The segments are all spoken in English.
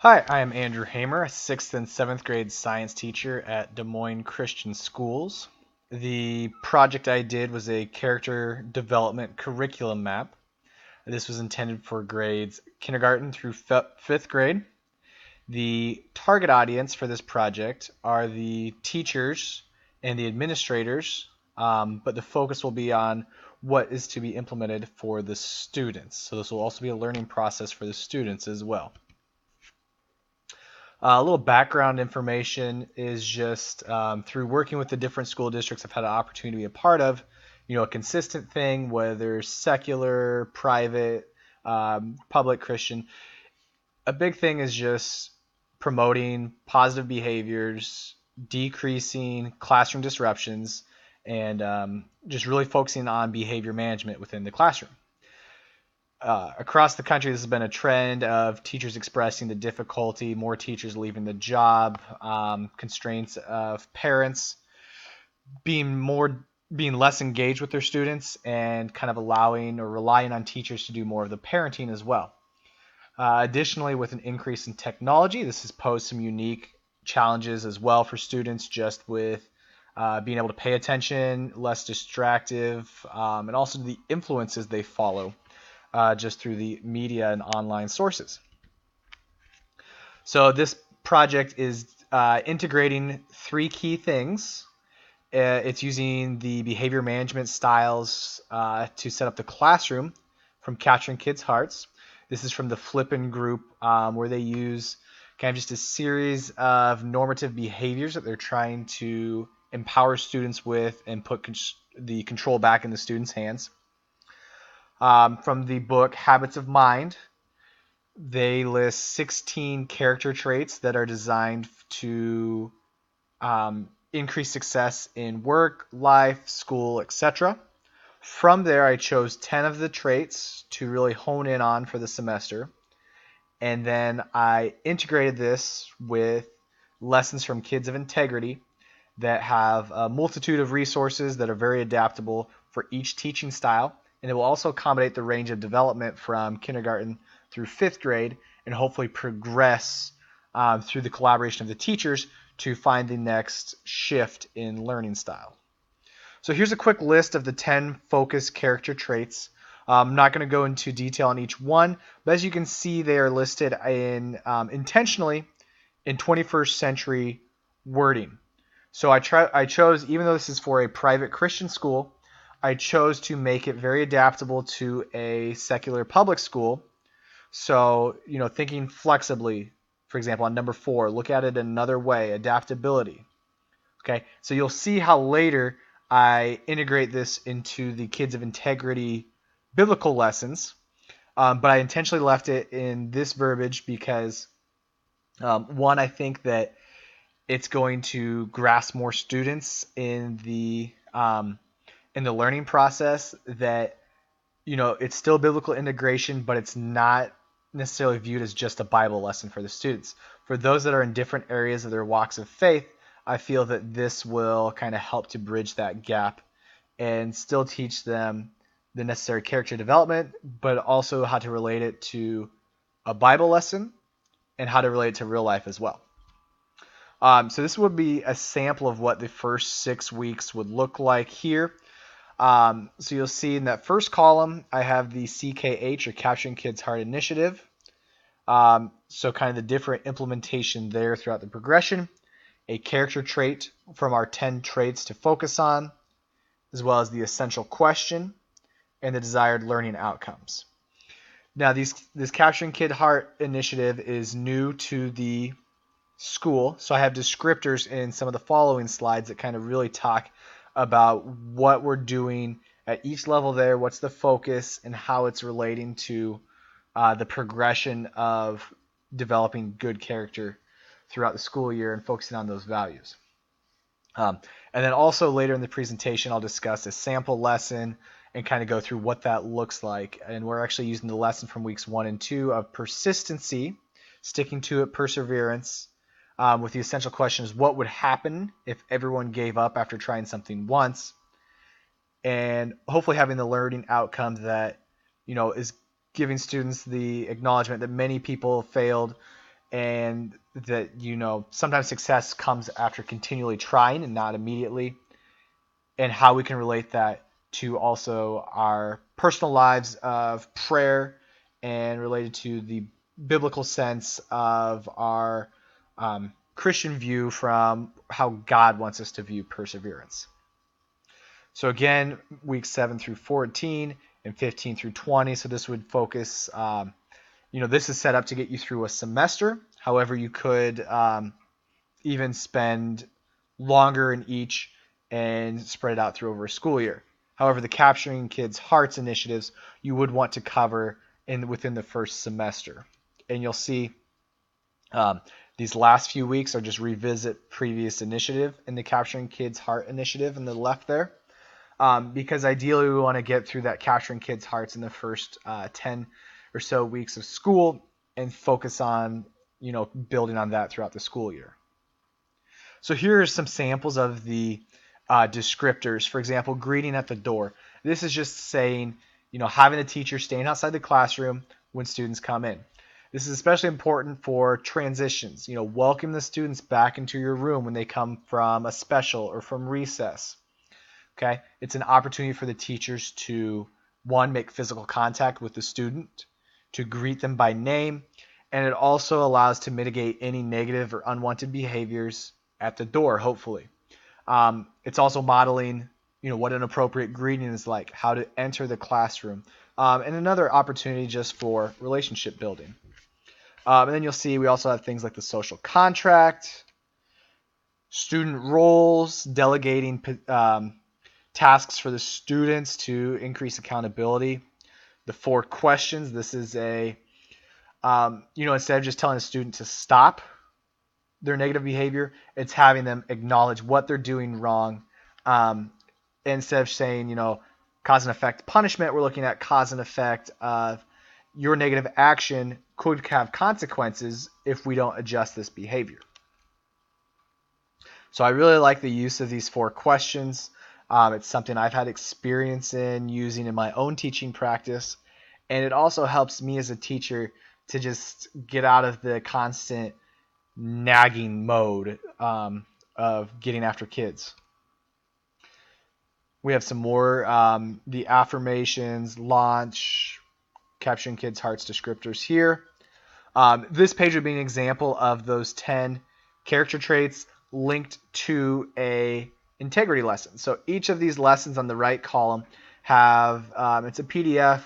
Hi, I am Andrew Hamer, a 6th and 7th grade science teacher at Des Moines Christian Schools. The project I did was a character development curriculum map. This was intended for grades kindergarten through 5th grade. The target audience for this project are the teachers and the administrators, but the focus will be on what is to be implemented for the students. So this will also be a learning process for the students as well. A little background information is just through working with the different school districts I've had an opportunity to be a part of, a consistent thing, whether secular, private, public, Christian. A big thing is just promoting positive behaviors, decreasing classroom disruptions, and just really focusing on behavior management within the classroom. Across the country, this has been a trend of teachers expressing the difficulty, more teachers leaving the job, constraints of parents being less engaged with their students, and kind of allowing or relying on teachers to do more of the parenting as well. Additionally, with an increase in technology, this has posed some unique challenges as well for students, just with being able to pay attention, less distractive, and also the influences they follow. Just through the media and online sources. So this project is integrating three key things. It's using the behavior management styles to set up the classroom from capturing kids' hearts. This is from the Flippin group where they use kind of just a series of normative behaviors that they're trying to empower students with and put the control back in the students' hands. From the book Habits of Mind, they list 16 character traits that are designed to increase success in work, life, school, etc. From there, I chose 10 of the traits to really hone in on for the semester. And then I integrated this with lessons from Kids of Integrity that have a multitude of resources that are very adaptable for each teaching style. And it will also accommodate the range of development from kindergarten through 5th grade and hopefully progress through the collaboration of the teachers to find the next shift in learning style. So here's a quick list of the 10 focus character traits. I'm not going to go into detail on each one, but as you can see, they are listed intentionally in 21st century wording. So I chose, even though this is for a private Christian school, I chose to make it very adaptable to a secular public school. So, thinking flexibly, for example, on number 4, look at it another way, adaptability. Okay, so you'll see how later I integrate this into the Kids of Integrity biblical lessons, but I intentionally left it in this verbiage because, one, I think that it's going to grasp more students in the learning process, that it's still biblical integration, but it's not necessarily viewed as just a Bible lesson for the students. For those that are in different areas of their walks of faith, I feel that this will kind of help to bridge that gap and still teach them the necessary character development, but also how to relate it to a Bible lesson and how to relate it to real life as well. So this would be a sample of what the first 6 weeks would look like here. So you'll see in that first column, I have the CKH, or Capturing Kids' Heart Initiative. So kind of the different implementation there throughout the progression. A character trait from our 10 traits to focus on, as well as the essential question and the desired learning outcomes. Now, this Capturing Kid Heart initiative is new to the school, so I have descriptors in some of the following slides that kind of really talk about what we're doing at each level there, what's the focus, and how it's relating to the progression of developing good character throughout the school year and focusing on those values. And then also later in the presentation, I'll discuss a sample lesson and kind of go through what that looks like. And we're actually using the lesson from weeks 1 and 2 of persistency, sticking to it, perseverance, with the essential questions: what would happen if everyone gave up after trying something once? And hopefully having the learning outcome that, is giving students the acknowledgement that many people failed and that, sometimes success comes after continually trying and not immediately, and how we can relate that to also our personal lives of prayer and related to the biblical sense of our Christian view from how God wants us to view perseverance. So again, weeks 7 through 14 and 15 through 20. So this would focus, this is set up to get you through a semester. However, you could even spend longer in each and spread it out through over a school year. However, the Capturing Kids' Hearts initiatives you would want to cover within the first semester. And you'll see these last few weeks are just revisit previous initiative in the Capturing Kids' Heart initiative on the left there. Because ideally we want to get through that Capturing Kids' Hearts in the first 10 or so weeks of school and focus on, building on that throughout the school year. So here are some samples of the descriptors. For example, greeting at the door. This is just saying, having the teacher staying outside the classroom when students come in. This is especially important for transitions. Welcome the students back into your room when they come from a special or from recess. Okay, it's an opportunity for the teachers to, one, make physical contact with the student, to greet them by name, and it also allows to mitigate any negative or unwanted behaviors at the door, hopefully. It's also modeling, what an appropriate greeting is like, how to enter the classroom, and another opportunity just for relationship building. And then you'll see we also have things like the social contract, student roles, delegating tasks for the students to increase accountability. The 4 questions. This is instead of just telling a student to stop their negative behavior, it's having them acknowledge what they're doing wrong. Instead of saying, cause and effect punishment, we're looking at cause and effect of your negative action could have consequences if we don't adjust this behavior. So I really like the use of these 4 questions. It's something I've had experience in using in my own teaching practice, and it also helps me as a teacher to just get out of the constant nagging mode of getting after kids. We have some more, the affirmations, launch, Capturing Kids' Hearts descriptors here. This page would be an example of those 10 character traits linked to a integrity lesson. So each of these lessons on the right column have, it's a PDF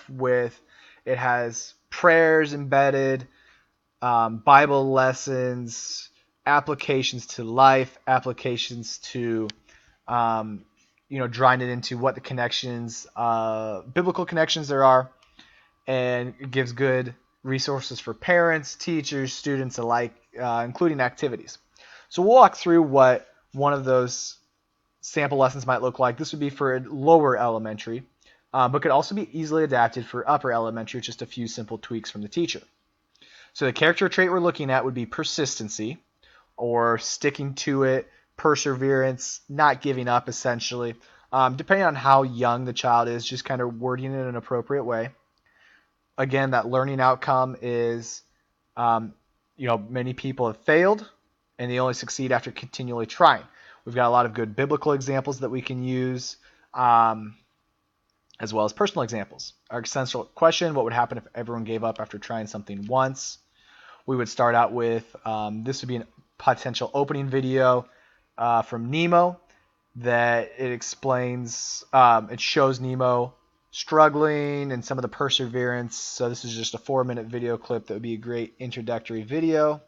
it has prayers embedded, Bible lessons, applications to life, applications to, drawing it into what the connections, biblical connections there are, and it gives good resources for parents, teachers, students alike, including activities. So we'll walk through what one of those sample lessons might look like. This would be for lower elementary, but could also be easily adapted for upper elementary with just a few simple tweaks from the teacher. So the character trait we're looking at would be persistency, or sticking to it, perseverance, not giving up essentially. Depending on how young the child is, just kind of wording it in an appropriate way. Again, that learning outcome is, many people have failed and they only succeed after continually trying. We've got a lot of good biblical examples that we can use, as well as personal examples. Our essential question, what would happen if everyone gave up after trying something once? We would start out with, this would be a potential opening video from Nemo that it explains, it shows Nemo struggling and some of the perseverance. So this is just a 4-minute video clip that would be a great introductory video.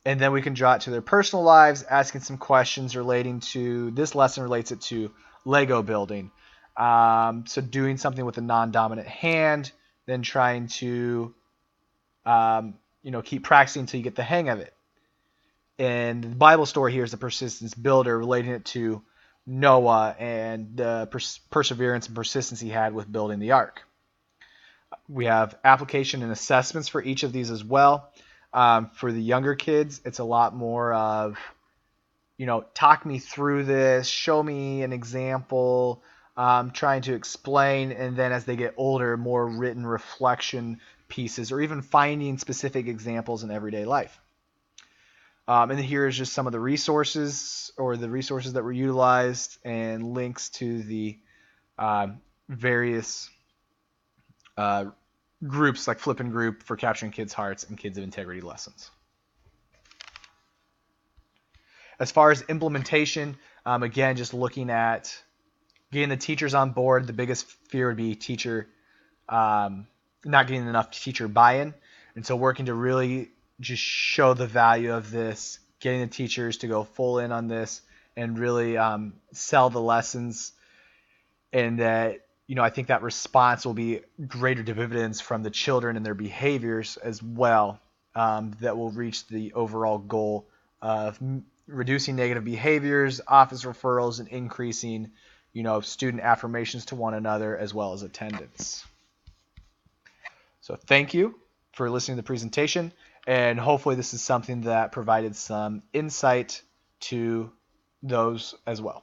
And then we can draw it to their personal lives, asking some questions relating to, this lesson relates it to Lego building. So doing something with a non-dominant hand, then trying to, keep practicing until you get the hang of it. And the Bible story here is the persistence builder, relating it to Noah and the perseverance and persistence he had with building the ark. We have application and assessments for each of these as well. For the younger kids, it's a lot more of, talk me through this, show me an example, trying to explain, and then as they get older, more written reflection pieces, or even finding specific examples in everyday life. And here is just some of the resources that were utilized and links to the various groups like Flippin' Group for Capturing Kids' Hearts and Kids of Integrity lessons. As far as implementation, again, just looking at getting the teachers on board. The biggest fear would be teacher not getting enough teacher buy-in. And so working to really just show the value of this, getting the teachers to go full in on this and really sell the lessons. And that, I think that response will be greater dividends from the children and their behaviors as well, that will reach the overall goal of reducing negative behaviors, office referrals, and increasing, student affirmations to one another as well as attendance. So thank you for listening to the presentation, and hopefully this is something that provided some insight to those as well.